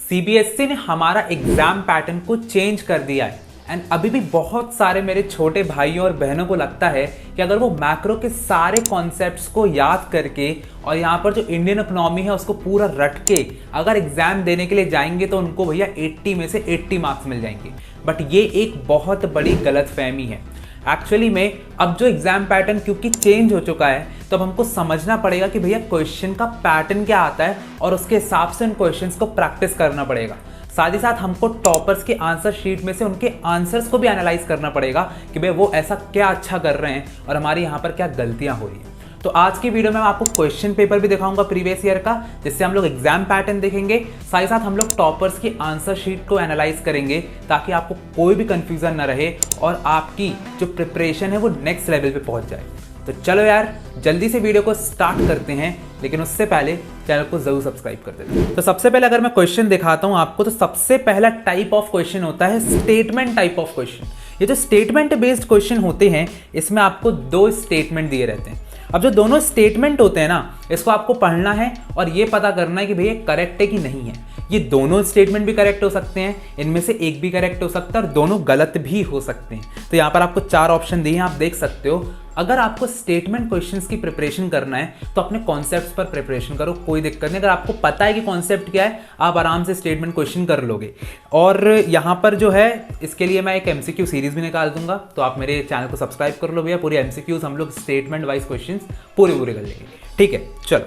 CBSE ने हमारा exam pattern को चेंज कर दिया है एंड अभी भी बहुत सारे मेरे छोटे भाइयों और बहनों को लगता है कि अगर वो मैक्रो के सारे कॉन्सेप्ट्स को याद करके और यहाँ पर जो इंडियन इकोनॉमी है उसको पूरा रट के अगर एग्जाम देने के लिए जाएंगे तो उनको भैया 80 में से 80 मार्क्स मिल जाएंगे। बट ये एक बहुत बड़ी गलतफहमी है। एक्चुअली में अब जो एग्जाम पैटर्न क्योंकि चेंज हो चुका है तो अब हमको समझना पड़ेगा कि भैया क्वेश्चन का पैटर्न क्या आता है और उसके हिसाब से उन क्वेश्चंस को प्रैक्टिस करना पड़ेगा। साथ ही साथ हमको टॉपर्स के आंसर शीट में से उनके आंसर्स को भी एनालाइज करना पड़ेगा कि भाई वो ऐसा क्या अच्छा कर रहे हैं और हमारी यहाँ पर क्या गलतियाँ हो रही हैं। तो आज की वीडियो में मैं आपको क्वेश्चन पेपर भी दिखाऊंगा प्रीवियस ईयर का, जिससे हम लोग एग्जाम पैटर्न देखेंगे, साथ ही साथ हम लोग टॉपर्स की आंसर शीट को एनालाइज करेंगे ताकि आपको कोई भी कंफ्यूजन ना रहे और आपकी जो प्रिपरेशन है वो नेक्स्ट लेवल पे पहुंच जाए। तो चलो यार जल्दी से वीडियो को स्टार्ट करते हैं, लेकिन उससे पहले चैनल को जरूर सब्सक्राइब कर देते। तो सबसे पहले अगर मैं क्वेश्चन दिखाता हूं आपको, तो सबसे पहला टाइप ऑफ क्वेश्चन होता है स्टेटमेंट टाइप ऑफ क्वेश्चन। ये जो स्टेटमेंट बेस्ड क्वेश्चन होते हैं इसमें आपको दो स्टेटमेंट दिए रहते हैं। अब जो दोनों स्टेटमेंट होते हैं ना, इसको आपको पढ़ना है और ये पता करना है कि भैया करेक्ट है कि नहीं है। ये दोनों स्टेटमेंट भी करेक्ट हो सकते हैं, इनमें से एक भी करेक्ट हो सकता है और दोनों गलत भी हो सकते हैं। तो यहाँ पर आपको 4 ऑप्शन दिए हैं, आप देख सकते हो। अगर आपको स्टेटमेंट क्वेश्चंस की प्रिपरेशन करना है तो अपने कॉन्सेप्ट्स पर प्रिपरेशन करो, कोई दिक्कत नहीं। अगर आपको पता है कि कॉन्सेप्ट क्या है आप आराम से स्टेटमेंट क्वेश्चन कर लोगे। और यहाँ पर जो है इसके लिए मैं एक एमसीक्यू सीरीज भी निकाल दूंगा, तो आप मेरे चैनल को सब्सक्राइब कर लो भैया। पूरे एमसीक्यूज हम लोग स्टेटमेंट वाइज क्वेश्चन पूरे कर लेंगे, ठीक है। चलो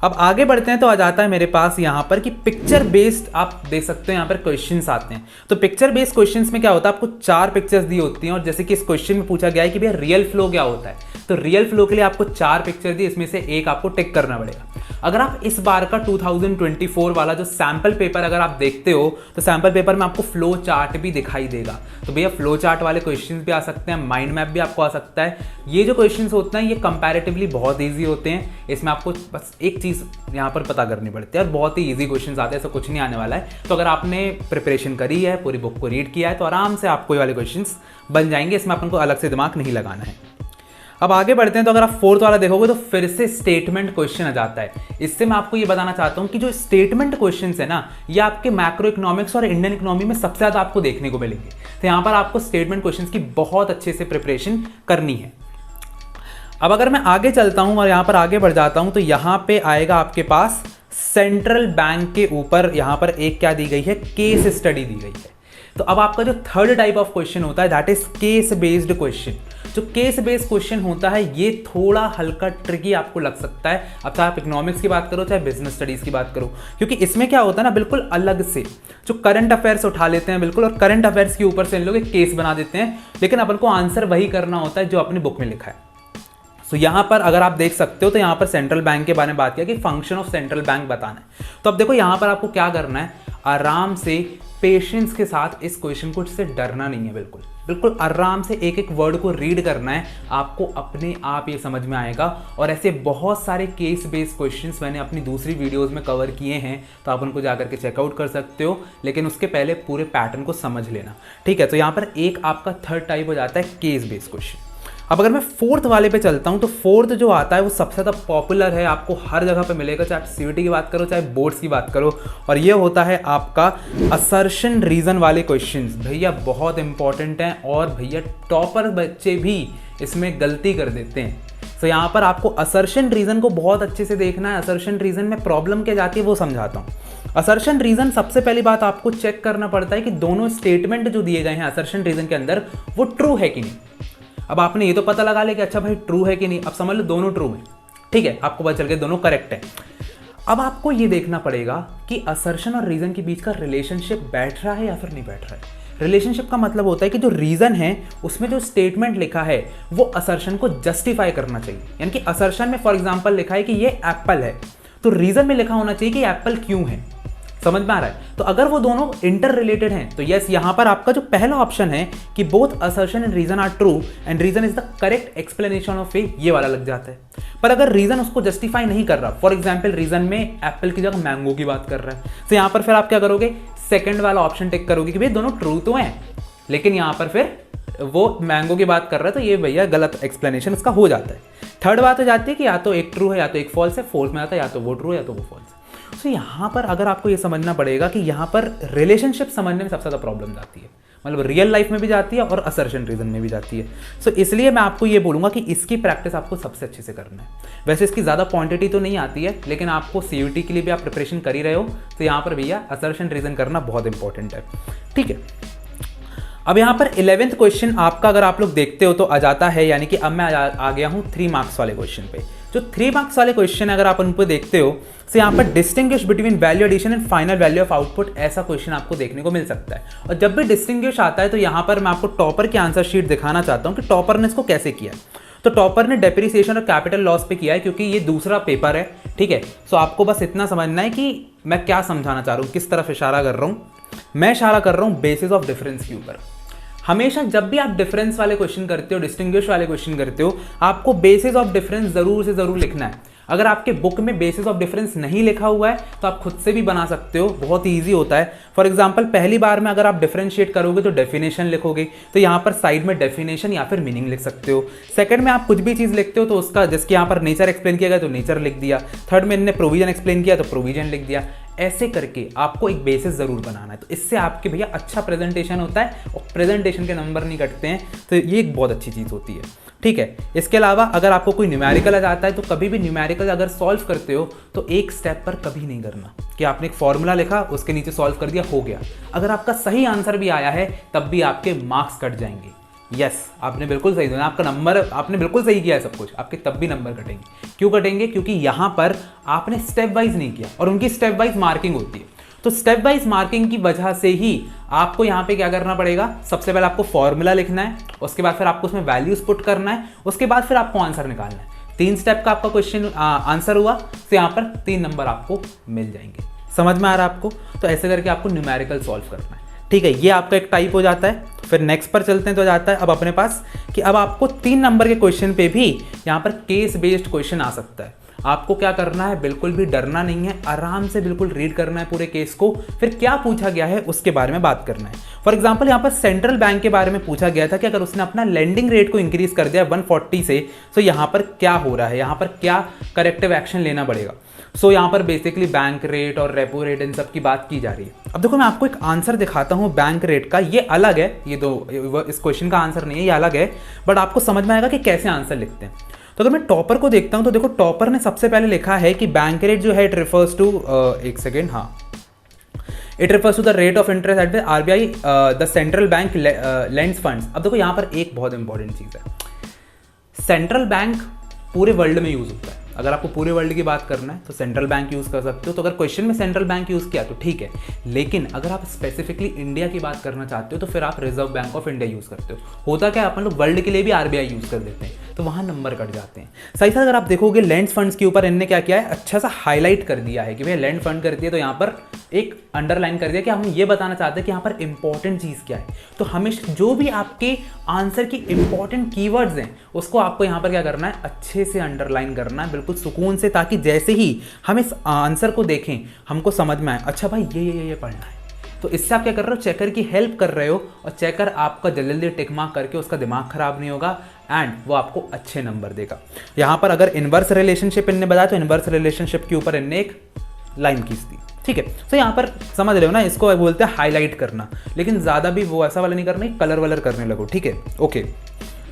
अब आगे बढ़ते हैं। तो आ जाता है मेरे पास यहाँ पर कि पिक्चर बेस्ड आप देख सकते हैं यहाँ पर क्वेश्चंस आते हैं। तो पिक्चर बेस्ड क्वेश्चंस में क्या होता है, आपको 4 पिक्चर्स दी होती हैं और जैसे कि इस क्वेश्चन में पूछा गया है कि भैया रियल फ्लो क्या होता है, तो रियल फ्लो के लिए आपको 4 पिक्चर दी, इसमें से एक आपको टिक करना पड़ेगा। अगर आप इस बार का 2024 वाला जो सैंपल पेपर अगर आप देखते हो तो सैंपल पेपर में आपको फ्लो चार्ट भी दिखाई देगा। तो भैया फ्लो चार्ट वाले क्वेश्चंस भी आ सकते हैं, माइंड मैप भी आपको आ सकता है। ये जो क्वेश्चंस होते हैं ये कंपैरेटिवली बहुत ईजी होते हैं। इसमें आपको बस एक चीज़ यहाँ पर पता करनी पड़ती है और बहुत ही ईजी क्वेश्चंस आते हैं, ऐसा कुछ नहीं आने वाला है। तो अगर आपने प्रिपरेशन करी है, पूरी बुक को रीड किया है, तो आराम से आपको ये वाले क्वेश्चंस बन जाएंगे। इसमें अपन को अलग से दिमाग नहीं लगाना है। अब आगे बढ़ते हैं। तो अगर आप 4th वाला देखोगे तो फिर से स्टेटमेंट क्वेश्चन आ जाता है। इससे मैं आपको ये बताना चाहता हूँ कि जो स्टेटमेंट क्वेश्चंस है ना, ये आपके मैक्रो इकोनॉमिक्स और इंडियन इकोनॉमी में सबसे ज़्यादा आपको देखने को मिलेंगे। तो यहाँ पर आपको स्टेटमेंट क्वेश्चंस की बहुत अच्छे से प्रिपरेशन करनी है। अब अगर मैं आगे चलता हूँ और यहाँ पर आगे बढ़ जाता हूँ तो यहाँ पे आएगा आपके पास सेंट्रल बैंक के ऊपर यहाँ पर एक क्या दी गई है, केस स्टडी दी गई है। तो अब आपका जो 3rd टाइप ऑफ क्वेश्चन होता है that is case based question. जो केस बेस्ड क्वेश्चन होता है ये थोड़ा हल्का ट्रिकी आपको लग सकता है। अब चाहे आप इकोनॉमिक्स की बात करो चाहे बिजनेस स्टडीज की बात करो, क्योंकि इसमें क्या होता है ना, बिल्कुल अलग से जो करंट अफेयर्स उठा लेते हैं बिल्कुल, और करंट अफेयर्स के ऊपर से इन लोग एक केस बना देते हैं, लेकिन अपन को आंसर वही करना होता है जो अपनी बुक में लिखा है। तो यहाँ पर अगर आप देख सकते हो तो यहाँ पर सेंट्रल बैंक के बारे में बात किया कि फंक्शन ऑफ सेंट्रल बैंक बताना है। तो अब देखो यहाँ पर आपको क्या करना है, आराम से पेशेंस के साथ इस क्वेश्चन को से डरना नहीं है, बिल्कुल बिल्कुल आराम से एक एक वर्ड को रीड करना है, आपको अपने आप ये समझ में आएगा। और ऐसे बहुत सारे केस बेस्ड क्वेश्चंस मैंने अपनी दूसरी वीडियोस में कवर किए हैं, तो आप उनको जाकर के चेकआउट कर सकते हो, लेकिन उसके पहले पूरे पैटर्न को समझ लेना, ठीक है। तो यहाँ पर एक आपका 3rd टाइप हो जाता है केस बेस्ड क्वेश्चन। अब अगर मैं 4th वाले पे चलता हूँ तो 4th जो आता है वो सबसे ज़्यादा पॉपुलर है, आपको हर जगह पे मिलेगा, चाहे आप सीयूईटी की बात करो चाहे बोर्ड्स की बात करो, और ये होता है आपका असर्शन रीजन वाले क्वेश्चंस। भैया बहुत इंपॉर्टेंट हैं और भैया टॉपर बच्चे भी इसमें गलती कर देते हैं। तो यहाँ पर आपको असर्शन रीजन को बहुत अच्छे से देखना है। असर्शन रीजन में प्रॉब्लम क्या जाती है वो समझाता हूँ। असर्शन रीजन सबसे पहली बात आपको चेक करना पड़ता है कि दोनों स्टेटमेंट जो दिए गए हैं असर्शन रीजन के अंदर वो ट्रू है कि नहीं। अब आपने ये तो पता लगा लिया कि अच्छा भाई ट्रू है कि नहीं, अब समझ लो दोनों ट्रू है, ठीक है, आपको पता चल गया दोनों करेक्ट है। अब आपको ये देखना पड़ेगा कि असर्शन और रीजन के बीच का रिलेशनशिप बैठ रहा है या फिर नहीं बैठ रहा है। रिलेशनशिप का मतलब होता है कि जो रीजन है उसमें जो स्टेटमेंट लिखा है वो असर्शन को जस्टिफाई करना चाहिए। यानी कि असर्शन में फॉर एग्जांपल लिखा है कि ये एप्पल है, तो रीजन में लिखा होना चाहिए कि एप्पल क्यों है। समझ में आ रहा है? तो अगर वो दोनों इंटर रिलेटेड हैं तो यस, यहां पर आपका जो पहला ऑप्शन है कि both assertion and reason are true and reason is the correct explanation of A, ये वाला लग जाता है। पर अगर रीजन उसको जस्टिफाई नहीं कर रहा, फॉर एग्जाम्पल रीजन में एप्पल की जगह मैंगो की बात कर रहा है, तो यहां पर फिर आप क्या करोगे, सेकंड वाला ऑप्शन टिक करोगे कि भाई दोनों ट्रू तो हैं, लेकिन यहां पर फिर वो मैंगो की बात कर रहा है, तो ये भैया गलत एक्सप्लेनेशन इसका हो जाता है। 3rd बात हो जाती है कि या तो एक ट्रू है या तो एक फॉल्स है। 4th में आता है या तो वो ट्रू है या तो वो फॉल्स है। दोस्तों यहाँ पर अगर आपको ये समझना पड़ेगा कि यहाँ पर रिलेशनशिप समझने में सबसे ज़्यादा प्रॉब्लम आती है, मतलब रियल लाइफ में भी जाती है और असर्शन रीजन में भी जाती है। सो इसलिए मैं आपको ये बोलूँगा कि इसकी प्रैक्टिस आपको सबसे अच्छे से करना है। वैसे इसकी ज़्यादा क्वांटिटी तो नहीं आती है, लेकिन आपको CUT के लिए भी आप प्रिपरेशन कर ही रहे हो, तो यहाँ पर भैया असर्शन रीजन करना बहुत इंपॉर्टेंट है। ठीक है, अब यहाँ पर 11th क्वेश्चन आपका अगर आप लोग देखते हो तो आ जाता है, यानी कि अब मैं आ गया हूँ 3 मार्क्स वाले क्वेश्चन पे। जो 3 मार्क्स वाले क्वेश्चन अगर आप उन पर देखते हो तो यहाँ पर distinguish between value addition and final value of output, ऐसा क्वेश्चन आपको देखने को मिल सकता है। और जब भी डिस्टिंग्विश आता है तो यहाँ पर मैं आपको टॉपर की आंसर शीट दिखाना चाहता हूँ कि टॉपर ने इसको कैसे किया। तो टॉपर ने डेप्रिसिएशन और कैपिटल लॉस पे किया है, क्योंकि ये दूसरा पेपर है। ठीक है, सो आपको बस इतना समझना है कि मैं क्या समझाना चाह रहा हूँ, किस तरफ इशारा कर रहा हूँ। मैं इशारा कर रहा हूँ बेसिस ऑफ डिफरेंस के ऊपर। हमेशा जब भी आप डिफरेंस वाले क्वेश्चन करते हो, डिस्टिंग्विश वाले क्वेश्चन करते हो, आपको बेसिस ऑफ डिफरेंस जरूर से जरूर लिखना है। अगर आपके बुक में बेसिस ऑफ डिफरेंस नहीं लिखा हुआ है तो आप खुद से भी बना सकते हो, बहुत ईजी होता है। फॉर एग्जांपल पहली बार में अगर आप डिफरेंशिएट करोगे तो डेफिनेशन लिखोगे, तो यहाँ पर साइड में डेफिनेशन या फिर मीनिंग लिख सकते हो। सेकंड में आप कुछ भी चीज़ लिखते हो तो उसका, जैसे यहाँ पर नेचर एक्सप्लेन किया गया तो नेचर लिख दिया। थर्ड में इन्होंने प्रोविजन एक्सप्लेन किया तो प्रोविजन लिख दिया। ऐसे करके आपको एक बेसिस जरूर बनाना है, तो इससे आपके भैया अच्छा प्रेजेंटेशन होता है और प्रेजेंटेशन के नंबर नहीं कटते हैं, तो ये एक बहुत अच्छी चीज़ होती है। ठीक है, इसके अलावा अगर आपको कोई न्यूमेरिकल आ जाता है तो कभी भी न्यूमेरिकल अगर सॉल्व करते हो तो एक स्टेप पर कभी नहीं करना कि आपने एक फॉर्मूला लिखा उसके नीचे सॉल्व कर दिया, हो गया। अगर आपका सही आंसर भी आया है तब भी आपके मार्क्स कट जाएंगे। यस, आपने बिल्कुल सही सुना, आपका नंबर, आपने बिल्कुल सही किया है सब कुछ, आपके तब भी नंबर कटेंगे। क्यों कटेंगे? क्योंकि यहाँ पर आपने स्टेप वाइज नहीं किया और उनकी स्टेप वाइज मार्किंग होती है। तो स्टेप वाइज मार्किंग की वजह से ही आपको यहाँ पे क्या करना पड़ेगा, सबसे पहले आपको फॉर्मूला लिखना है, उसके बाद फिर आपको उसमें वैल्यूज पुट करना है, उसके बाद फिर आपको आंसर निकालना है। 3 स्टेप का आपका क्वेश्चन आंसर हुआ, तो यहाँ पर 3 नंबर आपको मिल जाएंगे। समझ में आ रहा है आपको? तो ऐसे करके आपको न्यूमेरिकल सॉल्व करना है। ठीक है, ये आपका एक टाइप हो जाता है। फिर नेक्स्ट पर चलते हैं तो जाता है अब अपने पास कि अब आपको 3 नंबर के क्वेश्चन पे भी यहाँ पर केस बेस्ड क्वेश्चन आ सकता है। आपको क्या करना है, बिल्कुल भी डरना नहीं है, आराम से बिल्कुल रीड करना है पूरे केस को, फिर क्या पूछा गया है उसके बारे में बात करना है। फॉर एग्जांपल यहाँ पर सेंट्रल बैंक के बारे में पूछा गया था कि अगर उसने अपना लेंडिंग रेट को इंक्रीज कर दिया 140 से, तो यहाँ पर क्या हो रहा है, यहाँ पर क्या करेक्टिव एक्शन लेना पड़ेगा। सो यहाँ पर बेसिकली बैंक रेट और रेपो रेट इन सब की बात की जा रही है। अब देखो मैं आपको एक आंसर दिखाता हूँ बैंक रेट का, ये अलग है, ये तो इस क्वेश्चन का आंसर नहीं है, ये अलग है, बट आपको समझ में आएगा कि कैसे आंसर लिखते हैं। तो अगर मैं टॉपर को देखता हूं तो देखो टॉपर ने सबसे पहले लिखा है कि बैंक रेट जो है इट रिफर्स टू एक सेकेंड, हाँ, it refers to the rate of interest at the RBI the central bank lends funds. अब देखो यहाँ पर एक बहुत इंपॉर्टेंट चीज़ है, सेंट्रल बैंक पूरे वर्ल्ड में यूज होता है। अगर आपको पूरे वर्ल्ड की बात करना है तो सेंट्रल बैंक यूज कर सकते हो। तो अगर क्वेश्चन में सेंट्रल बैंक यूज किया तो ठीक है, लेकिन अगर आप स्पेसिफिकली इंडिया की बात करना चाहते हो तो फिर आप reserve bank of India use करते हो। होता क्या, अपन लोग वर्ल्ड के लिए भी RBI यूज कर देते हैं, तो वहां नंबर कट जाते हैं। सही साथ अगर आप देखोगे लैंड फंड्स के ऊपर इनने क्या किया है, अच्छा सा हाईलाइट कर दिया है कि भैया लैंड फंड कर दिया, तो यहाँ पर एक अंडरलाइन कर दिया कि हम ये बताना चाहते हैं कि यहाँ पर इंपॉर्टेंट चीज क्या है। तो हमेशा जो भी आपके आंसर की इंपॉर्टेंट कीवर्ड्स हैं उसको आपको यहाँ पर क्या करना है, अच्छे से अंडरलाइन करना है, बिल्कुल सुकून से, ताकि जैसे ही हम इस आंसर को देखें हमको समझ में आए, अच्छा भाई ये पढ़ना है। तो इससे आप क्या कर रहे हो, चेकर की हेल्प कर रहे हो, और चेकर आपका जल्दी जल्दी टिक मार्क करके उसका दिमाग खराब नहीं होगा एंड वो आपको अच्छे नंबर देगा। यहाँ पर अगर इनवर्स रिलेशनशिप इनने बताया तो इनवर्स रिलेशनशिप के ऊपर इनने एक लाइन खींच दी। ठीक है, तो यहाँ पर समझ रहे हो ना, इसको बोलते हैं हाईलाइट करना, लेकिन ज़्यादा भी वो ऐसा वाला नहीं करना, कलर वलर करने लगो। ठीक है, ओके।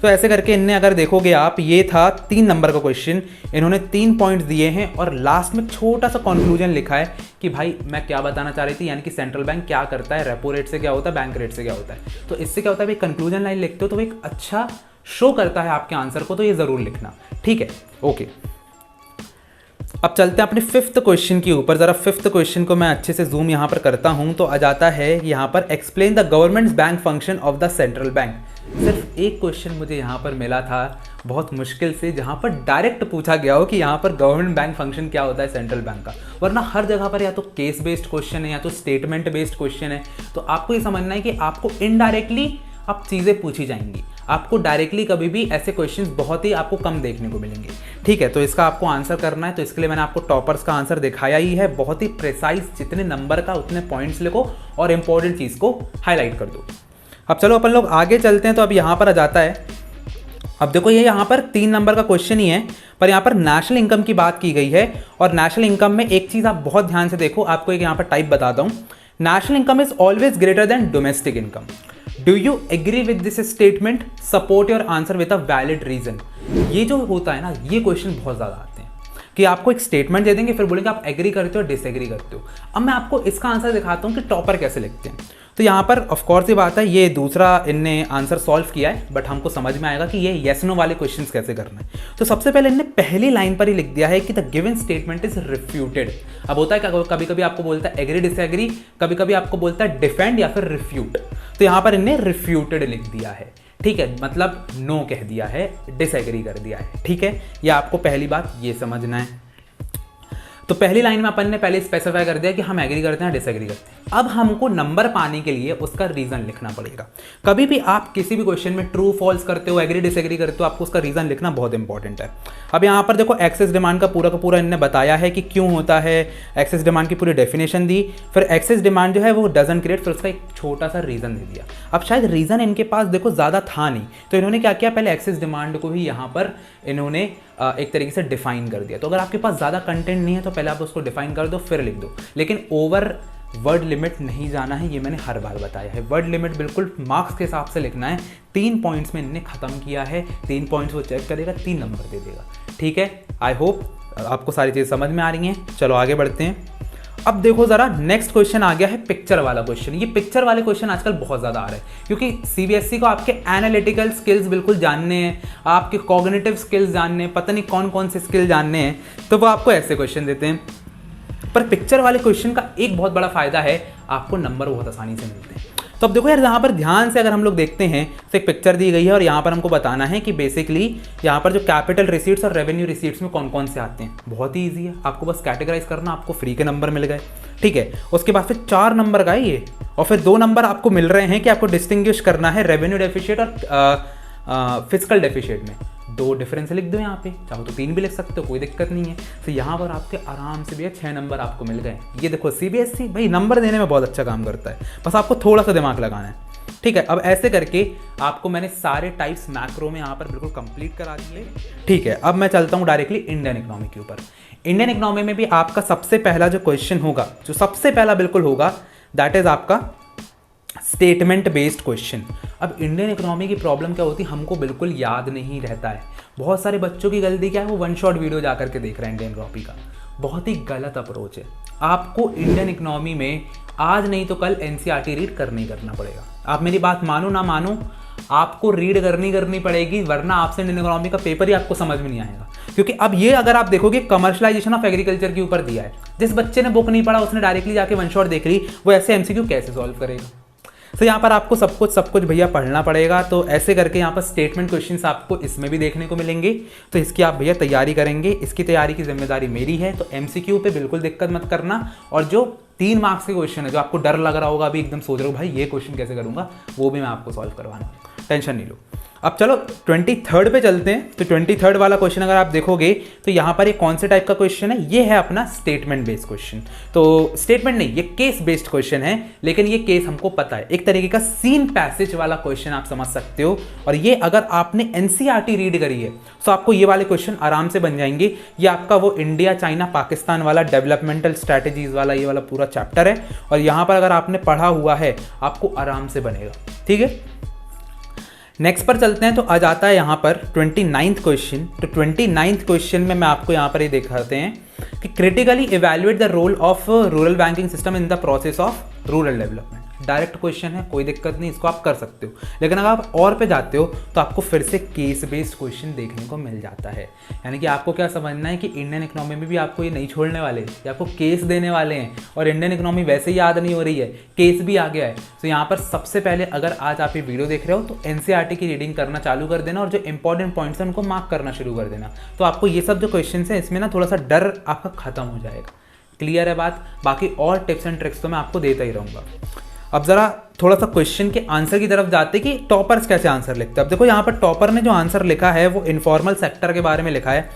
तो ऐसे करके इनने अगर देखोगे आप, ये था 3 नंबर का क्वेश्चन, इन्होंने 3 पॉइंट्स दिए हैं और लास्ट में छोटा सा कंक्लूजन लिखा है कि भाई मैं क्या बताना चाह रही थी, यानी कि सेंट्रल बैंक क्या करता है, रेपो रेट से क्या होता है, बैंक रेट से क्या होता है। तो इससे क्या होता है, भाई कंक्लूजन लाइन लिखते हो तो वो एक अच्छा शो करता है आपके आंसर को, तो ये जरूर लिखना। ठीक है, ओके। अब चलते हैं अपने 5th क्वेश्चन के ऊपर। जरा 5th क्वेश्चन को मैं अच्छे से जूम यहाँ पर करता हूँ तो आ जाता है यहाँ पर, explain the governments bank function of the central bank. सिर्फ एक क्वेश्चन मुझे यहाँ पर मिला था बहुत मुश्किल से, जहाँ पर डायरेक्ट पूछा गया हो कि यहाँ पर गवर्नमेंट बैंक फंक्शन क्या होता है सेंट्रल बैंक का, वरना हर जगह पर या तो केस बेस्ड क्वेश्चन है या तो स्टेटमेंट बेस्ड क्वेश्चन है। तो आपको ये समझना है कि आपको इनडायरेक्टली अब चीज़ें पूछी जाएंगी, आपको डायरेक्टली कभी भी ऐसे क्वेश्चंस बहुत ही आपको कम देखने को मिलेंगे। ठीक है, तो इसका आपको आंसर करना है, तो इसके लिए मैंने आपको टॉपर्स का आंसर दिखाया ही है, बहुत ही प्रिसाइज, जितने नंबर का उतने पॉइंट्स लिखो और इंपॉर्टेंट चीज़ को हाईलाइट कर दो। अब चलो अपन लोग आगे चलते हैं। तो अब यहाँ पर आ जाता है अब देखो ये यहाँ पर 3 नंबर का क्वेश्चन ही है, पर यहाँ पर नेशनल इनकम की बात की गई है। और नेशनल इनकम में एक चीज़ आप बहुत ध्यान से देखो, आपको एक यहाँ पर टाइप बताता हूँ। National income is always greater than domestic income. Do you agree with this statement? Support your answer with a valid reason. ये जो होता है ना, ये क्वेश्चन बहुत ज़्यादा आते हैं कि आपको एक स्टेटमेंट दे देंगे, फिर बोलेंगे आप एग्री करते हो डिसएग्री करते हो। अब मैं आपको इसका आंसर दिखाता हूँ कि टॉपर कैसे लिखते हैं। तो यहाँ पर ऑफ कोर्स ये बात है, ये दूसरा इनने आंसर सॉल्व किया है, बट हमको समझ में आएगा कि ये येस नो वाले क्वेश्चंस कैसे करना है। तो सबसे पहले इनने पहली लाइन पर ही लिख दिया है कि the given statement is refuted. अब होता है क्या, कभी कभी आपको बोलता है एग्री डिसएग्री, कभी कभी आपको बोलता है डिफेंड या फिर रिफ्यूट। तो यहाँ पर इनने रिफ्यूटेड लिख दिया है, ठीक है, मतलब नो कह दिया है, डिसएग्री कर दिया है, ठीक है। या आपको पहली बात ये समझना है। तो पहली लाइन में अपन ने पहले स्पेसिफाई कर दिया कि हम एग्री करते हैं डिसएग्री करते हैं। अब हमको नंबर पाने के लिए उसका रीजन लिखना पड़ेगा। कभी भी आप किसी भी क्वेश्चन में ट्रू फॉल्स करते हो, एग्री डिसएग्री करते हो, आपको उसका रीजन लिखना बहुत इंपॉर्टेंट है। अब यहाँ पर देखो एक्सेस डिमांड का पूरा इन्होंने बताया है कि क्यों होता है, एक्सेस डिमांड की पूरी डेफिनेशन दी, फिर एक्सेस डिमांड जो है वो डजंट क्रिएट, फिर उसका एक छोटा सा रीजन दे दिया। अब शायद रीजन इनके पास देखो ज़्यादा था नहीं, तो इन्होंने क्या किया, पहले एक्सेस डिमांड को ही यहाँ पर इन्होंने एक तरीके से डिफाइन कर दिया। तो अगर आपके पास ज़्यादा कंटेंट नहीं है तो पहले आप उसको डिफाइन कर दो फिर लिख दो, लेकिन ओवर वर्ड लिमिट नहीं जाना है, ये मैंने हर बार बताया है। वर्ड लिमिट बिल्कुल मार्क्स के हिसाब से लिखना है। 3 पॉइंट्स में इन्होंने खत्म किया है, 3 पॉइंट्स वो चेक करेगा, 3 नंबर दे देगा, ठीक है। आई होप आपको सारी चीज़ समझ में आ रही हैं। चलो आगे बढ़ते हैं। अब देखो ज़रा नेक्स्ट क्वेश्चन आ गया है पिक्चर वाला क्वेश्चन। ये पिक्चर वाले क्वेश्चन आजकल बहुत ज़्यादा आ रहे हैं, क्योंकि सीबीएसई को आपके एनालिटिकल स्किल्स बिल्कुल जानने हैं, आपके कॉग्निटिव स्किल्स जानने हैं, पता नहीं कौन कौन से स्किल जानने हैं, तो वो आपको ऐसे क्वेश्चन देते हैं। पर पिक्चर वाले क्वेश्चन का एक बहुत बड़ा फायदा है, आपको नंबर बहुत आसानी से मिलते हैं। तो अब देखो यार, यहाँ पर ध्यान से अगर हम लोग देखते हैं तो एक पिक्चर दी गई है और यहाँ पर हमको बताना है कि बेसिकली यहाँ पर जो कैपिटल रिसीट्स और रेवेन्यू रिसीट्स में कौन कौन से आते हैं। बहुत ही ईजी है, आपको बस कैटेगराइज करना, आपको फ्री के नंबर मिल गए, ठीक है। उसके बाद फिर 4 नंबर का है ये, और फिर 2 नंबर आपको मिल रहे हैं कि आपको डिस्टिंग्विश करना है रेवेन्यू डेफिशिएट और फिजिकल डेफिशिएट में। 2 डिफरेंस लिख दो यहाँ पे, चाहो तो 3 भी लिख सकते हो, कोई दिक्कत नहीं है। तो यहाँ पर आपके आराम से भी 6 नंबर आपको मिल गए। ये देखो सीबीएसई भाई नंबर देने में बहुत अच्छा काम करता है, बस आपको थोड़ा सा दिमाग लगाना है, ठीक है। अब ऐसे करके आपको मैंने सारे टाइप्स मैक्रो में यहाँ पर बिल्कुल कंप्लीट करा दिए, ठीक है। अब मैं चलता हूँ डायरेक्टली इंडियन इकोनॉमी के ऊपर। इंडियन इकोनॉमी में भी आपका सबसे पहला जो क्वेश्चन होगा, जो सबसे पहला बिल्कुल होगा, दैट इज आपका स्टेटमेंट बेस्ड क्वेश्चन। अब इंडियन इकोनॉमी की प्रॉब्लम क्या होती है, हमको बिल्कुल याद नहीं रहता है। बहुत सारे बच्चों की गलती क्या है, वो 1 शॉट वीडियो जा करके देख रहे हैं इंडियन इकोनॉमी का। बहुत ही गलत अप्रोच है। आपको इंडियन इकोनॉमी में आज नहीं तो कल एनसीईआरटी रीड करना ही करना पड़ेगा। आप मेरी बात मानो ना मानो, आपको रीड करनी पड़ेगी, वरना आपसे इंडियन इकोनॉमी का पेपर ही आपको समझ में नहीं आएगा। क्योंकि अब ये अगर आप देखोगे कमर्शलाइजेशन ऑफ एग्रीकल्चर के ऊपर दिया है, जिस बच्चे ने बुक नहीं पढ़ा उसने डायरेक्टली जाके 1 शॉट देख ली, वो ऐसे एमसीक्यू कैसे सॉल्व करेगा। तो यहाँ पर आपको सब कुछ भैया पढ़ना पड़ेगा। तो ऐसे करके यहाँ पर स्टेटमेंट क्वेश्चंस आपको इसमें भी देखने को मिलेंगे, तो इसकी आप भैया तैयारी करेंगे। इसकी तैयारी की जिम्मेदारी मेरी है, तो एमसीक्यू पे बिल्कुल दिक्कत मत करना। और जो 3 मार्क्स के क्वेश्चन है, जो आपको डर लग रहा होगा अभी, एकदम सोच रहे हो भाई ये क्वेश्चन कैसे करूँगा, वो भी मैं आपको सॉल्व करवाना, टेंशन नहीं लो। अब चलो 23rd पे चलते हैं। तो 23rd वाला क्वेश्चन अगर आप देखोगे तो यहाँ पर ये कौन से टाइप का क्वेश्चन है, ये है अपना स्टेटमेंट बेस्ड क्वेश्चन। तो स्टेटमेंट नहीं, ये केस बेस्ड क्वेश्चन है, लेकिन ये केस हमको पता है, एक तरीके का सीन पैसेज वाला क्वेश्चन आप समझ सकते हो। और ये अगर आपने एनसीईआरटी रीड करी है तो आपको ये वाले क्वेश्चन आराम से बन जाएंगे। ये आपका वो इंडिया चाइना पाकिस्तान वाला डेवलपमेंटल स्ट्रैटेजीज वाला ये वाला पूरा चैप्टर है, और यहाँ पर अगर आपने पढ़ा हुआ है आपको आराम से बनेगा, ठीक है। नेक्स्ट पर चलते हैं। तो आ जाता है यहाँ पर 29th क्वेश्चन। तो 29th क्वेश्चन में मैं आपको यहाँ पर ये दिखाते हैं कि critically evaluate the role of rural banking system in the process of rural development. Direct question है, कोई दिक्कत नहीं, इसको आप कर सकते हो। लेकिन अगर आप और पे जाते हो तो आपको फिर से केस बेस्ड क्वेश्चन देखने को मिल जाता है। यानी कि आपको क्या समझना है कि इंडियन इकोनॉमी में भी आपको ये नहीं छोड़ने वाले, ये आपको केस देने वाले हैं। और इंडियन इकोनॉमी वैसे ही याद नहीं हो रही है, केस भी आ गया है। तो यहाँ पर सबसे पहले अगर आज आप ये वीडियो देख रहे हो तो एनसीईआरटी की रीडिंग करना चालू कर देना, और जो इंपॉर्टेंट पॉइंट्स हैं उनको मार्क करना शुरू कर देना। तो आपको ये सब जो क्वेश्चन है इसमें ना थोड़ा सा डर आपका खत्म हो जाएगा। क्लियर है बात? बाकी और टिप्स एंड ट्रिक्स तो मैं आपको देता ही रहूँगा। अब जरा थोड़ा सा क्वेश्चन के आंसर की तरफ जाते कि टॉपर्स कैसे आंसर लिखते हैं। अब देखो यहाँ पर टॉपर ने जो आंसर लिखा है वो इनफॉर्मल सेक्टर के बारे में लिखा है,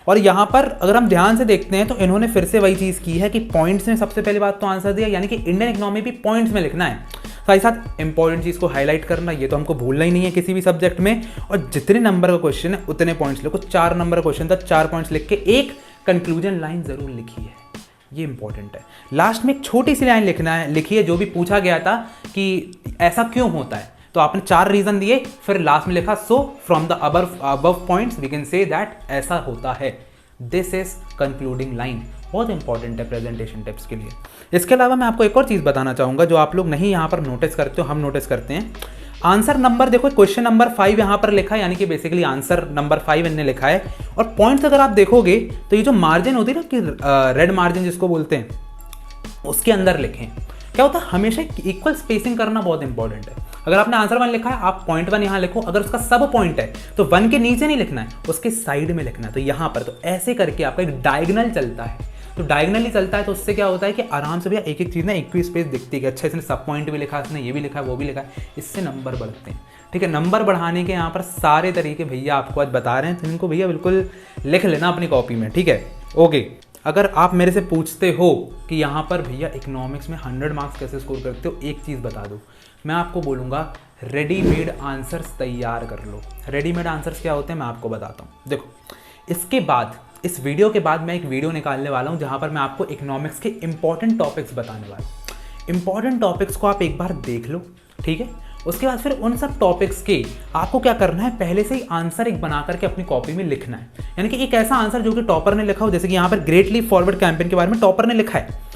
और यहाँ पर अगर हम ध्यान से देखते हैं तो इन्होंने फिर से वही चीज़ की है कि पॉइंट्स में सबसे पहली बात तो आंसर दिया, यानी कि इंडियन इकोनॉमी भी पॉइंट्स में लिखना है। साथ ही साथ इंपॉर्टेंट चीज़ को हाईलाइट करना, ये तो हमको भूलना ही नहीं है किसी भी सब्जेक्ट में। और जितने नंबर का क्वेश्चन है उतने पॉइंट्स लिखो। 4 नंबर का क्वेश्चन था, 4 पॉइंट्स लिख के एक कंक्लूजन लाइन जरूर लिखी है, ये इंपॉर्टेंट है। लास्ट में एक छोटी सी लाइन लिखी है जो भी पूछा गया था कि ऐसा क्यों होता है, तो आपने 4 रीजन दिए, फिर लास्ट में लिखा so from the above points we can say that ऐसा होता है। दिस इज कंक्लूडिंग लाइन, बहुत इंपॉर्टेंट है प्रेजेंटेशन टिप्स के लिए। इसके अलावा मैं आपको एक और चीज़ बताना चाहूँगा जो आप लोग नहीं यहाँ पर नोटिस करते हो, हम नोटिस करते हैं। आंसर नंबर देखो, क्वेश्चन नंबर 5 यहाँ पर लिखा है, यानी कि बेसिकली आंसर नंबर 5 इन्होंने लिखा है। और पॉइंट्स अगर आप देखोगे तो ये जो मार्जिन होती है ना कि रेड मार्जिन जिसको बोलते हैं, उसके अंदर लिखें। क्या होता है, हमेशा इक्वल स्पेसिंग करना बहुत इंपॉर्टेंट है। अगर आपने आंसर 1 लिखा है, आप पॉइंट 1 यहाँ लिखो। अगर उसका सब पॉइंट है तो 1 के नीचे नहीं लिखना है, उसके साइड में लिखना है। तो यहाँ पर तो ऐसे करके आपका एक डायगोनल चलता है, तो डायगोनली चलता है तो उससे क्या होता है कि आराम से भैया एक एक चीज़ ना इक्वी स्पेस दिखती है। अच्छा इसने सब पॉइंट भी लिखा, इसने ये भी लिखा है, वो भी लिखा है, इससे नंबर बढ़ते हैं। ठीक है, नंबर बढ़ाने के यहाँ पर सारे तरीके भैया आपको आज बता रहे हैं, तो इनको भैया बिल्कुल लिख लेना अपनी कॉपी में। ठीक है, ओके। अगर आप मेरे से पूछते हो कि यहाँ पर भैया इकोनॉमिक्स में 100 मार्क्स कैसे स्कोर करते हो, एक चीज़ बता दो, मैं आपको बोलूँगा रेडीमेड आंसर्स तैयार कर लो। रेडीमेड आंसर्स क्या होते हैं मैं आपको बताता हूँ। देखो, इसके बाद इस वीडियो के बाद मैं एक वीडियो निकालने वाला हूँ जहाँ पर मैं आपको इकोनॉमिक्स के इंपॉर्टेंट टॉपिक्स बताने वाला हूँ। इंपॉर्टेंट टॉपिक्स को आप एक बार देख लो, ठीक है। उसके बाद फिर उन सब टॉपिक्स के आपको क्या करना है, पहले से ही आंसर एक बना करके अपनी कॉपी में लिखना है। यानी कि एक ऐसा आंसर जो कि टॉपर ने लिखा हो, जैसे कि यहाँ पर ग्रेट लीप फॉरवर्ड कैंपेन के बारे में टॉपर ने लिखा है।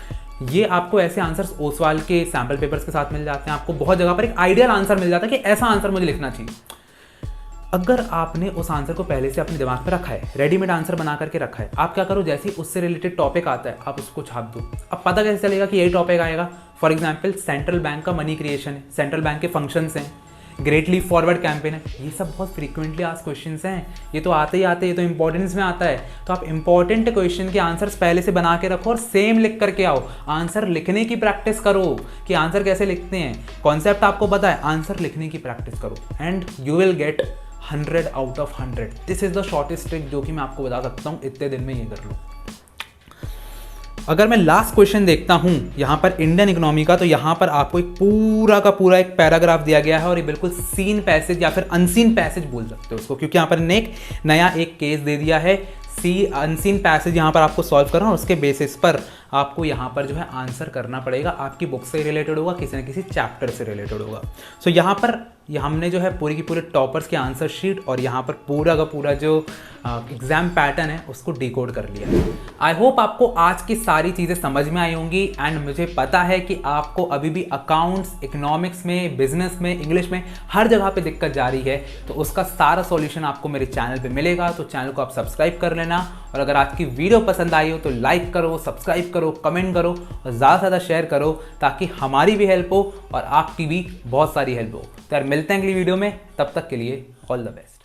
ये आपको ऐसे आंसर्स ओसवाल के सैम्पल पेपर्स के साथ मिल जाते हैं। आपको बहुत जगह पर एक आइडियल आंसर मिल जाता है कि ऐसा आंसर मुझे लिखना चाहिए। अगर आपने उस आंसर को पहले से अपने दिमाग में रखा है, रेडीमेड आंसर बना करके रखा है, आप क्या करो, जैसे ही उससे रिलेटेड टॉपिक आता है आप उसको छाप दो। अब पता कैसे चलेगा कि यही टॉपिक आएगा। फॉर एग्जांपल सेंट्रल बैंक का मनी क्रिएशन है, सेंट्रल बैंक के फंक्शंस हैं, ग्रेट लीप फॉरवर्ड कैंपेन है, ये सब बहुत फ्रीक्वेंटली आस्क्ड क्वेश्चंस हैं। ये तो आते ही आते, ये तो इंपॉर्टेंस में आता है। तो आप इंपॉर्टेंट क्वेश्चन के आंसर्स पहले से बना के रखो और सेम लिख करके आओ। आंसर लिखने की प्रैक्टिस करो कि आंसर कैसे लिखते हैं। कॉन्सेप्ट आपको पता है, आंसर लिखने की प्रैक्टिस करो and you will get 100 out of 100। This is the shortest trick जो कि मैं आपको बता सकता हूँ, इतने दिन में ये कर लो। अगर मैं लास्ट क्वेश्चन देखता हूं यहाँ पर इंडियन इकोनॉमी का, तो यहाँ पर आपको एक पूरा का पूरा एक पैराग्राफ दिया गया है और ये बिल्कुल सीन पैसेज या फिर अनसीन पैसेज बोल सकते हो उसको, क्योंकि यहाँ पर ने एक नया एक केस दे दिया है। अनसीन पैसेज यहाँ पर आपको सॉल्व करना और उसके बेसिस पर आपको यहाँ पर जो है आंसर करना पड़ेगा। आपकी बुक से रिलेटेड होगा, किसी न किसी चैप्टर से रिलेटेड होगा। सो यहाँ पर हमने जो है पूरी की पूरे टॉपर्स के आंसर शीट और यहाँ पर पूरा का पूरा जो एग्जाम पैटर्न है उसको डिकोड कर लिया। आई होप आपको आज की सारी चीज़ें समझ में आई होंगी एंड मुझे पता है कि आपको अभी भी अकाउंट्स, इकोनॉमिक्स में, बिजनेस में, इंग्लिश में हर जगह पे दिक्कत जा रही है। तो उसका सारा सॉल्यूशन आपको मेरे चैनल पे मिलेगा। तो चैनल को आप सब्सक्राइब कर लेना और अगर आज की वीडियो पसंद आई हो तो लाइक करो, सब्सक्राइब करो, कमेंट करो और ज़्यादा से ज़्यादा शेयर करो ताकि हमारी भी हेल्प हो और आपकी भी बहुत सारी हेल्प हो। तो यार मिलते हैं अगली वीडियो में, तब तक के लिए ऑल द बेस्ट।